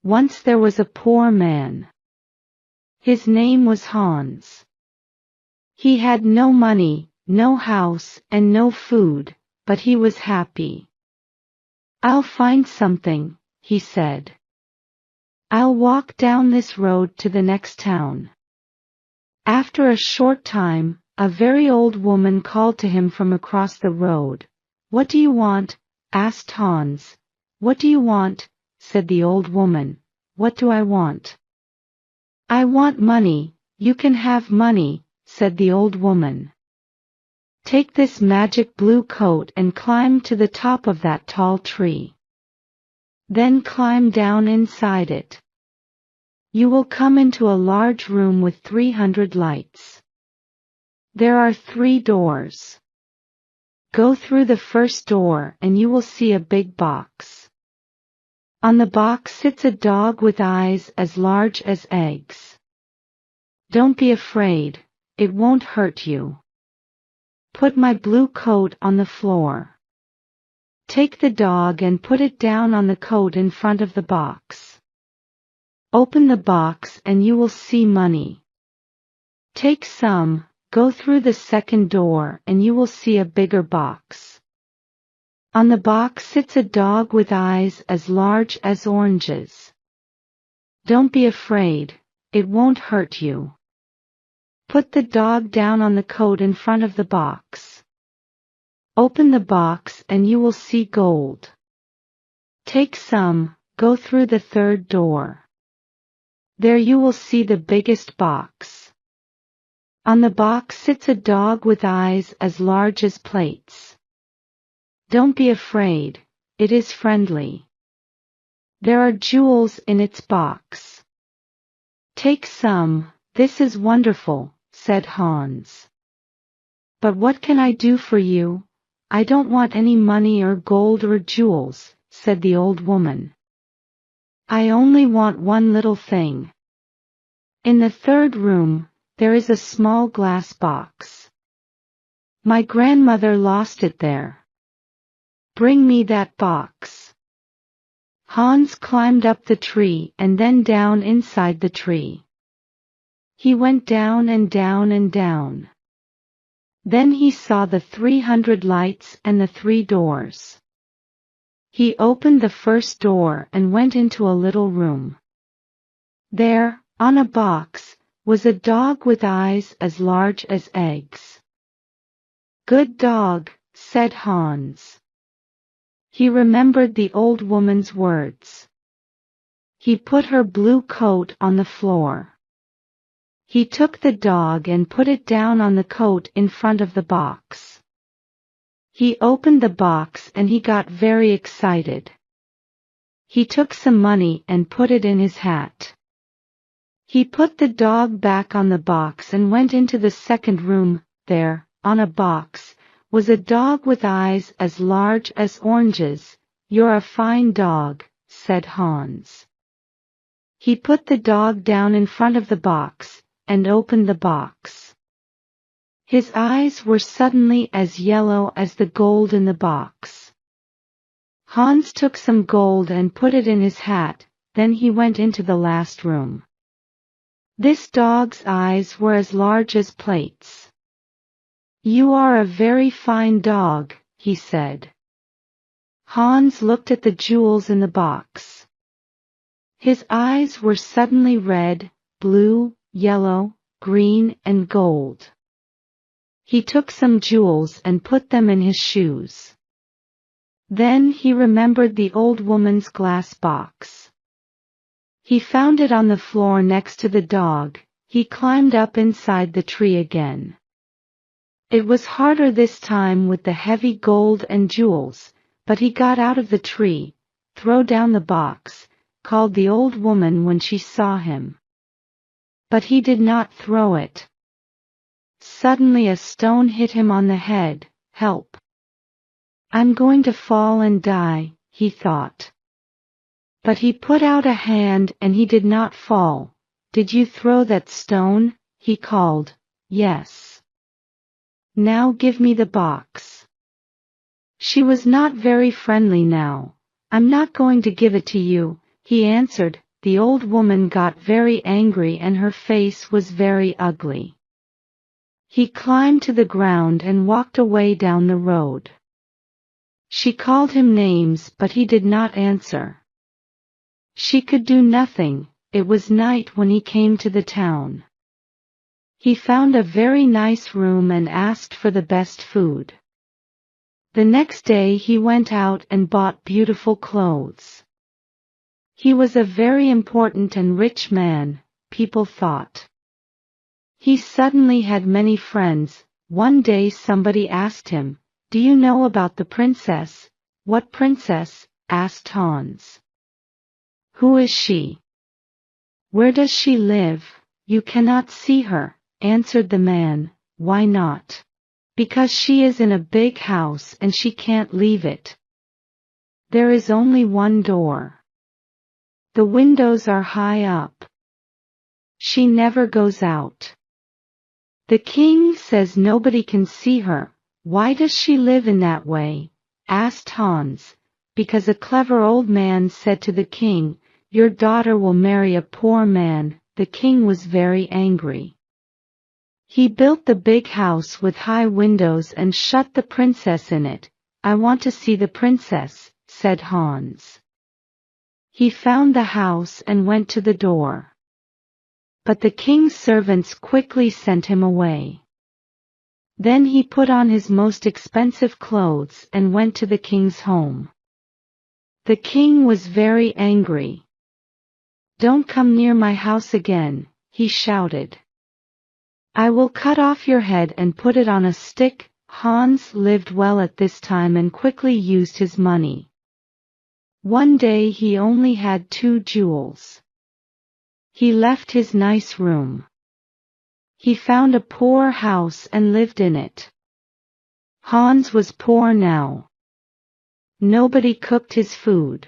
Once there was a poor man. His name was Hans. He had no money, no house, and no food, but he was happy. "I'll find something," he said. "I'll walk down this road to the next town." After a short time, a very old woman called to him from across the road. "What do you want?" asked Hans. "What do you want?" said the old woman. "What do I want?" "I want money." "You can have money," said the old woman. "Take this magic blue coat and climb to the top of that tall tree. Then climb down inside it. You will come into a large room with 300 lights. There are 3 doors. Go through the first door and you will see a big box. On the box sits a dog with eyes as large as eggs. Don't be afraid, it won't hurt you. Put my blue coat on the floor. Take the dog and put it down on the coat in front of the box. Open the box and you will see money. Take some, go through the second door and you will see a bigger box. On the box sits a dog with eyes as large as oranges. Don't be afraid, it won't hurt you. Put the dog down on the coat in front of the box. Open the box and you will see gold. Take some, go through the third door. There you will see the biggest box. On the box sits a dog with eyes as large as plates. Don't be afraid, it is friendly. There are jewels in its box. Take some, this is wonderful, said Hans. But what can I do for you? I don't want any money or gold or jewels, said the old woman. I only want one little thing. In the third room, there is a small glass box. My grandmother lost it there. Bring me that box. Hans climbed up the tree and then down inside the tree. He went down and down and down. Then he saw the 300 lights and the 3 doors. He opened the first door and went into a little room. There, on a box, was a dog with eyes as large as eggs. Good dog, said Hans. He remembered the old woman's words. He put her blue coat on the floor. He took the dog and put it down on the coat in front of the box. He opened the box and he got very excited. He took some money and put it in his hat. He put the dog back on the box and went into the second room. There, on a box, was a dog with eyes as large as oranges. You're a fine dog, said Hans. He put the dog down in front of the box, and opened the box. His eyes were suddenly as yellow as the gold in the box. Hans took some gold and put it in his hat, then he went into the last room. This dog's eyes were as large as plates. You are a very fine dog, he said. Hans looked at the jewels in the box. His eyes were suddenly red, blue, yellow, green, and gold. He took some jewels and put them in his shoes. Then he remembered the old woman's glass box. He found it on the floor next to the dog. He climbed up inside the tree again. It was harder this time with the heavy gold and jewels, but he got out of the tree, threw down the box, called the old woman when she saw him. But he did not throw it. Suddenly a stone hit him on the head. Help! I'm going to fall and die, he thought. But he put out a hand and he did not fall. Did you throw that stone? He called. Yes. Now give me the box. She was not very friendly now. I'm not going to give it to you, he answered. the old woman got very angry and her face was very ugly. He climbed to the ground and walked away down the road. She called him names but he did not answer. She could do nothing. It was night when he came to the town. He found a very nice room and asked for the best food. The next day he went out and bought beautiful clothes. He was a very important and rich man, people thought. He suddenly had many friends. One day somebody asked him, "Do you know about the princess?" "What princess?" asked Hans. "Who is she? Where does she live?" "You cannot see her," answered the man. "Why not?" "Because she is in a big house and she can't leave it. There is only one door. The windows are high up. She never goes out. The king says nobody can see her." "Why does she live in that way?" asked Hans. "Because a clever old man said to the king, 'Your daughter will marry a poor man.'" The king was very angry. He built the big house with high windows and shut the princess in it. "I want to see the princess," said Hans. He found the house and went to the door. But the king's servants quickly sent him away. Then he put on his most expensive clothes and went to the king's home. The king was very angry. "Don't come near my house again," he shouted. "I will cut off your head and put it on a stick." Hans lived well at this time and quickly used his money. One day he only had 2 jewels. He left his nice room. He found a poor house and lived in it. Hans was poor now. Nobody cooked his food.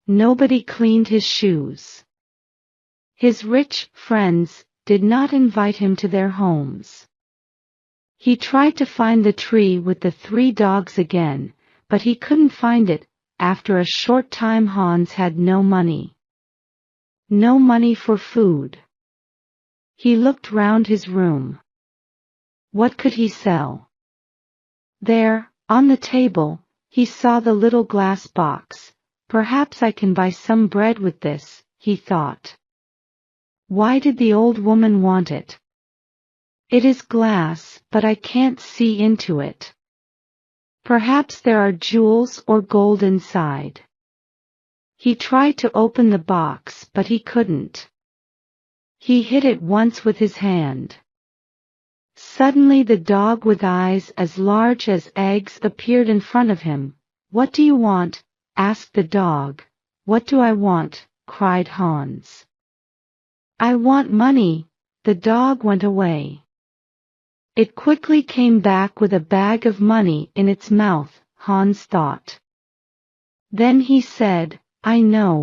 Nobody cleaned his shoes. His rich friends did not invite him to their homes. He tried to find the tree with the 3 dogs again, but he couldn't find it. After a short time Hans had no money. No money for food. He looked round his room. What could he sell? There, on the table, he saw the little glass box. "Perhaps I can buy some bread with this," he thought. Why did the old woman want it? "It is glass, but I can't see into it. Perhaps there are jewels or gold inside." He tried to open the box but he couldn't. He hit it once with his hand. Suddenly the dog with eyes as large as eggs appeared in front of him. "What do you want?" asked the dog. "What do I want?" cried Hans. "I want money." The dog went away. It quickly came back with a bag of money in its mouth, Hans thought. Then he said, "I know.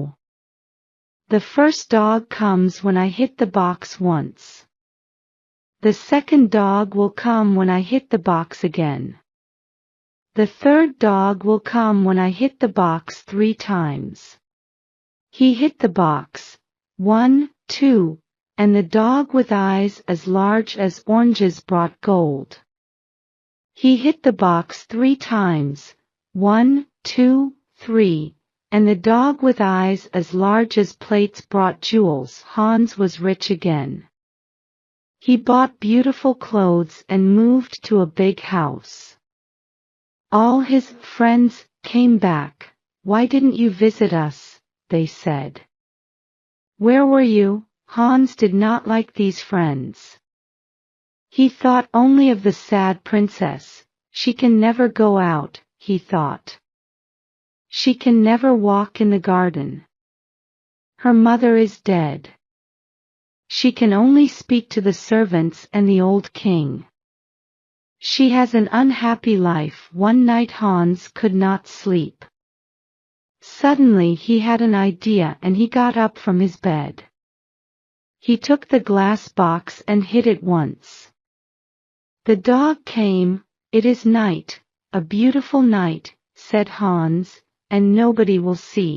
The first dog comes when I hit the box once. The second dog will come when I hit the box again. The third dog will come when I hit the box 3 times." He hit the box. 1, 2, and the dog with eyes as large as oranges brought gold. He hit the box 3 times, 1, 2, 3, and the dog with eyes as large as plates brought jewels. Hans was rich again. He bought beautiful clothes and moved to a big house. All his friends came back. "Why didn't you visit us?" they said. "Where were you?" Hans did not like these friends. He thought only of the sad princess. "She can never go out," he thought. "She can never walk in the garden. Her mother is dead. She can only speak to the servants and the old king. She has an unhappy life." One night Hans could not sleep. Suddenly he had an idea and he got up from his bed. He took the glass box and hit it once. The dog came. "It is night, a beautiful night," said Hans, "and nobody will see."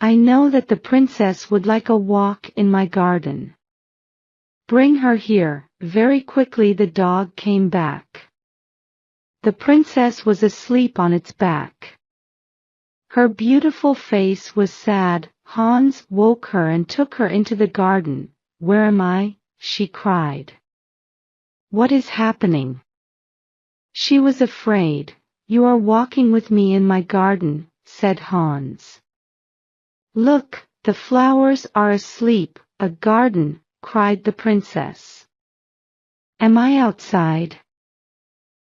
I know that the princess would like a walk in my garden. Bring her here." Very quickly the dog came back. The princess was asleep on its back. Her beautiful face was sad. Hans woke her and took her into the garden. "Where am I?" she cried. "What is happening?" She was afraid. "You are walking with me in my garden," said Hans. "Look, the flowers are asleep." "A garden?" cried the princess. "Am I outside?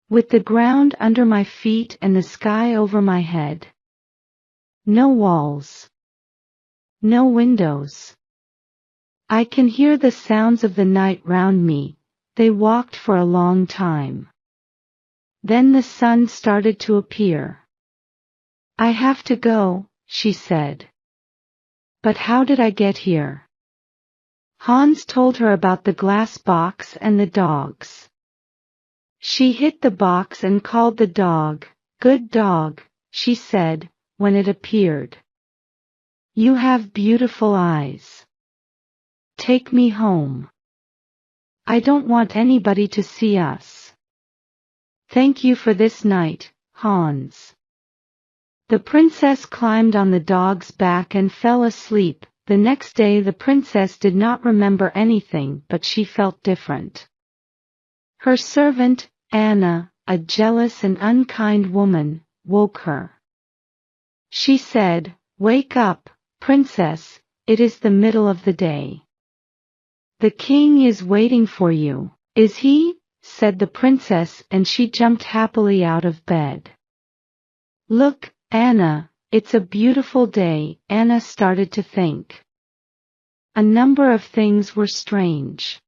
With the ground under my feet and the sky over my head? No walls. No windows. I can hear the sounds of the night round me." They walked for a long time. Then the sun started to appear. "I have to go," she said. "But how did I get here?" Hans told her about the glass box and the dogs. She hit the box and called the dog. "Good dog," she said, when it appeared. "You have beautiful eyes. Take me home. I don't want anybody to see us. Thank you for this night, Hans." The princess climbed on the dog's back and fell asleep. The next day the princess did not remember anything, but she felt different. Her servant, Anna, a jealous and unkind woman, woke her. She said, "Wake up, princess, it is the middle of the day. The king is waiting for you." "Is he?" said the princess, and she jumped happily out of bed. "Look, Anna, it's a beautiful day." Anna started to think. A number of things were strange.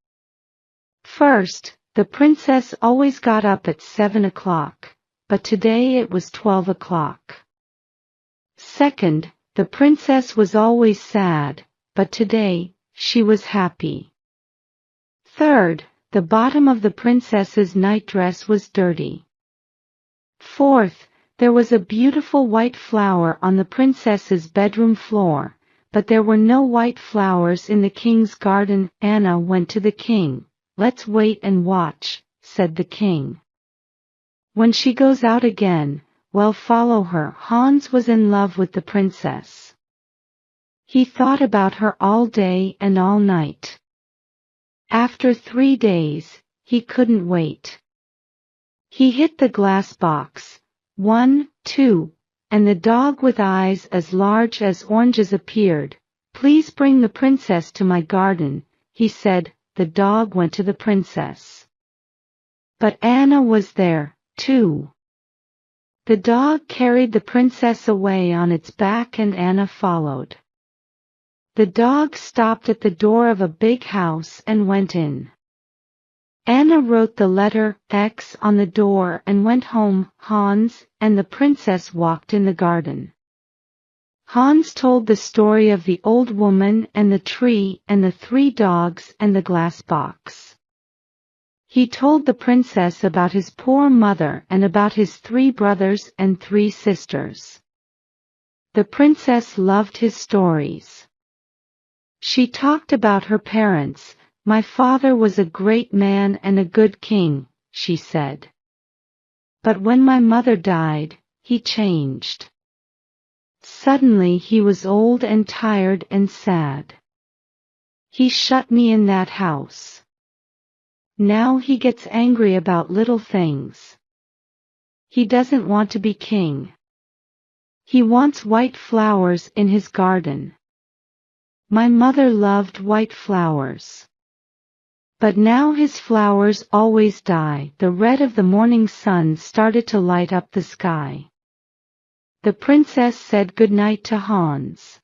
First, the princess always got up at 7 o'clock, but today it was 12 o'clock. Second, the princess was always sad, but today, she was happy. Third, the bottom of the princess's nightdress was dirty. Fourth, there was a beautiful white flower on the princess's bedroom floor, but there were no white flowers in the king's garden. Anna went to the king. "Let's wait and watch," said the king. "When she goes out again, well, follow her." Hans was in love with the princess. He thought about her all day and all night. After 3 days, he couldn't wait. He hit the glass box. 1, 2, and the dog with eyes as large as oranges appeared. "Please bring the princess to my garden," he said. The dog went to the princess. But Anna was there, too. The dog carried the princess away on its back and Anna followed. The dog stopped at the door of a big house and went in. Anna wrote the letter X on the door and went home. Hans and the princess walked in the garden. Hans told the story of the old woman and the tree and the 3 dogs and the glass box. He told the princess about his poor mother and about his 3 brothers and 3 sisters. The princess loved his stories. She talked about her parents. "My father was a great man and a good king," she said. "But when my mother died, he changed. Suddenly he was old and tired and sad. He shut me in that house. Now he gets angry about little things. He doesn't want to be king. He wants white flowers in his garden. My mother loved white flowers. But now his flowers always die." The red of the morning sun started to light up the sky. The princess said good night to Hans.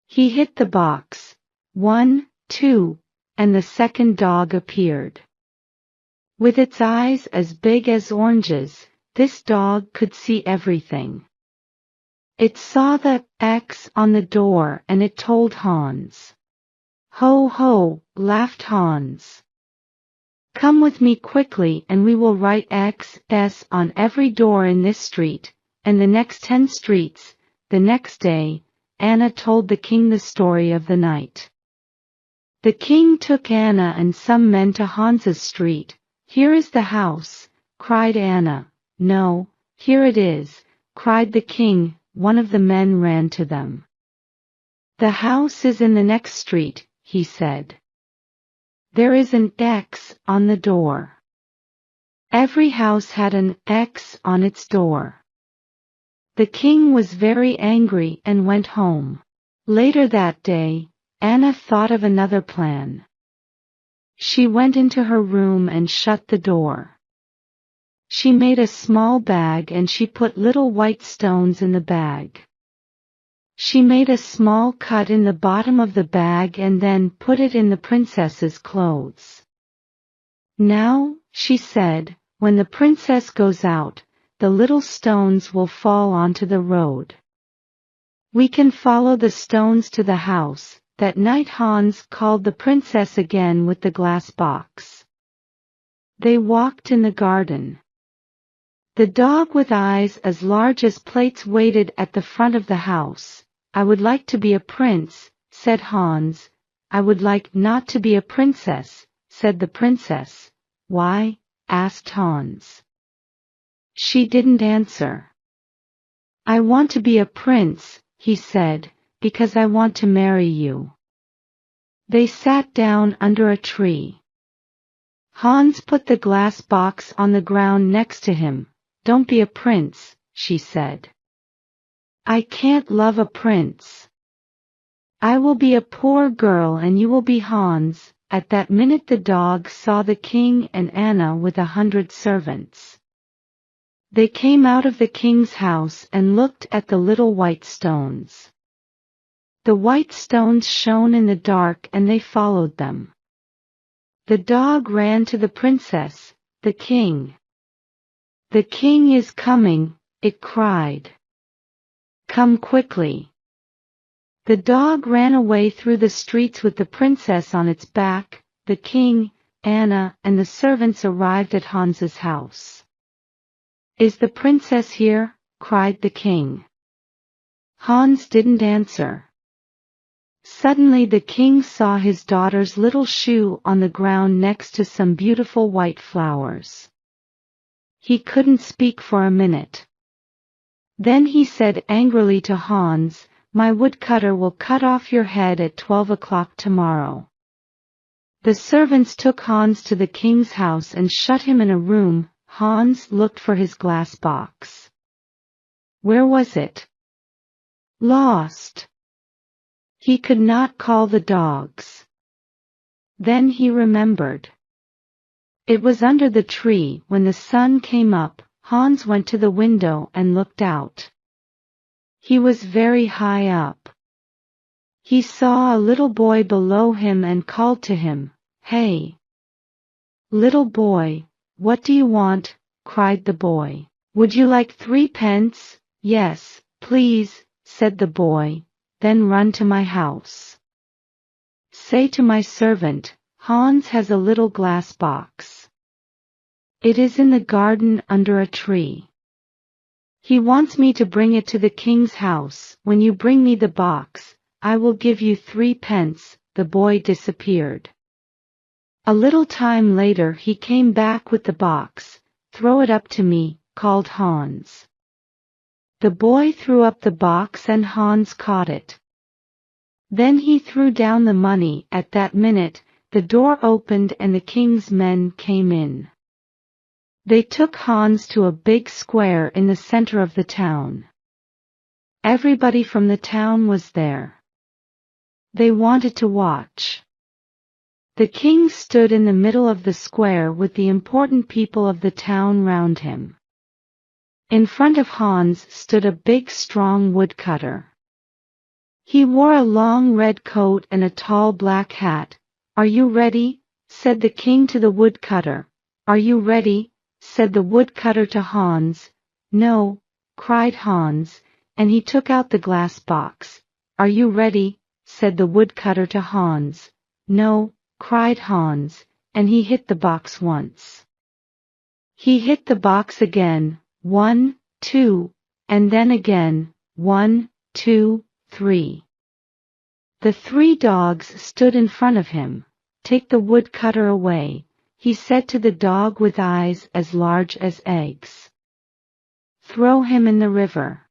He hit the box. 1, 2, and the second dog appeared. With its eyes as big as oranges, this dog could see everything. It saw the X on the door and it told Hans. "Ho ho," laughed Hans. "Come with me quickly and we will write XS on every door in this street, and the next 10 streets." The next day, Anna told the king the story of the night. The king took Anna and some men to Hans's street. "Here is the house," cried Anna. "No, here it is," cried the king. One of the men ran to them. "The house is in the next street," he said. "There is an X on the door." Every house had an X on its door. The king was very angry and went home. Later that day, Anna thought of another plan. She went into her room and shut the door. She made a small bag and she put little white stones in the bag. She made a small cut in the bottom of the bag and then put it in the princess's clothes. "Now," she said, "when the princess goes out, the little stones will fall onto the road. We can follow the stones to the house." That night Hans called the princess again with the glass box. They walked in the garden. The dog with eyes as large as plates waited at the front of the house. "I would like to be a prince," said Hans. "I would like not to be a princess," said the princess. "Why?" asked Hans. She didn't answer. "I want to be a prince," he said, "because I want to marry you." They sat down under a tree. Hans put the glass box on the ground next to him. "Don't be a prince," she said. "I can't love a prince. I will be a poor girl and you will be Hans." At that minute the dog saw the king and Anna with 100 servants. They came out of the king's house and looked at the little white stones. The white stones shone in the dark and they followed them. The dog ran to the princess, the king. "The king is coming," it cried. "Come quickly." The dog ran away through the streets with the princess on its back. The king, Anna, and the servants arrived at Hans's house. "Is the princess here?" cried the king. Hans didn't answer. Suddenly the king saw his daughter's little shoe on the ground next to some beautiful white flowers. He couldn't speak for a minute. Then he said angrily to Hans, "My woodcutter will cut off your head at 12 o'clock tomorrow." The servants took Hans to the king's house and shut him in a room. Hans looked for his glass box. Where was it? Lost. He could not call the dogs. Then he remembered. It was under the tree. When the sun came up, Hans went to the window and looked out. He was very high up. He saw a little boy below him and called to him, "Hey! Little boy, what do you want?" cried the boy. "Would you like 3 pence? "Yes, please," said the boy. "Then run to my house. Say to my servant, Hans has a little glass box. It is in the garden under a tree. He wants me to bring it to the king's house. When you bring me the box, I will give you 3 pence." The boy disappeared. A little time later he came back with the box. "Throw it up to me," called Hans. The boy threw up the box and Hans caught it. Then he threw down the money. At that minute, the door opened and the king's men came in. They took Hans to a big square in the center of the town. Everybody from the town was there. They wanted to watch. The king stood in the middle of the square with the important people of the town round him. In front of Hans stood a big strong woodcutter. He wore a long red coat and a tall black hat. "Are you ready?" said the king to the woodcutter. "Are you ready?" said the woodcutter to Hans. "No," cried Hans, and he took out the glass box. "Are you ready?" said the woodcutter to Hans. "No," cried Hans, and he hit the box once. He hit the box again, 1, 2, and then again, 1, 2, 3. The 3 dogs stood in front of him. Take the woodcutter away, he said to the dog with eyes as large as eggs. Throw him in the river.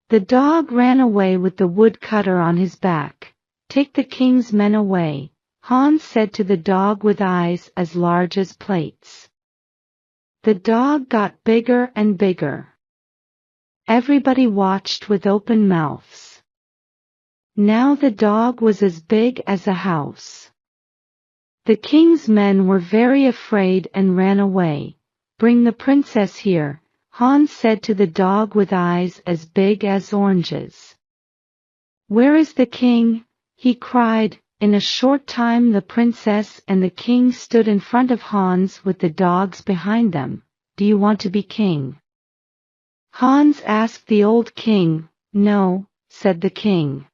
The dog ran away with the woodcutter on his back. Take the king's men away, Hans said to the dog with eyes as large as plates. The dog got bigger and bigger. Everybody watched with open mouths. Now the dog was as big as a house. The king's men were very afraid and ran away. Bring the princess here, Hans said to the dog with eyes as big as oranges. Where is the king? He cried. In a short time the princess and the king stood in front of Hans with the dogs behind them. Do you want to be king? Hans asked the old king. No, said the king.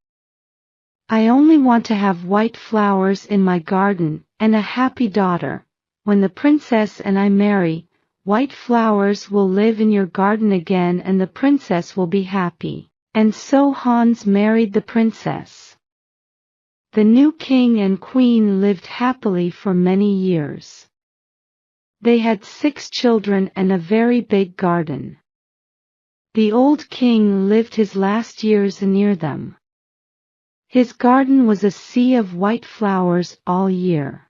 I only want to have white flowers in my garden, and a happy daughter. When the princess and I marry, white flowers will live in your garden again and the princess will be happy. And so Hans married the princess. The new king and queen lived happily for many years. They had 6 children and a very big garden. The old king lived his last years near them. His garden was a sea of white flowers all year.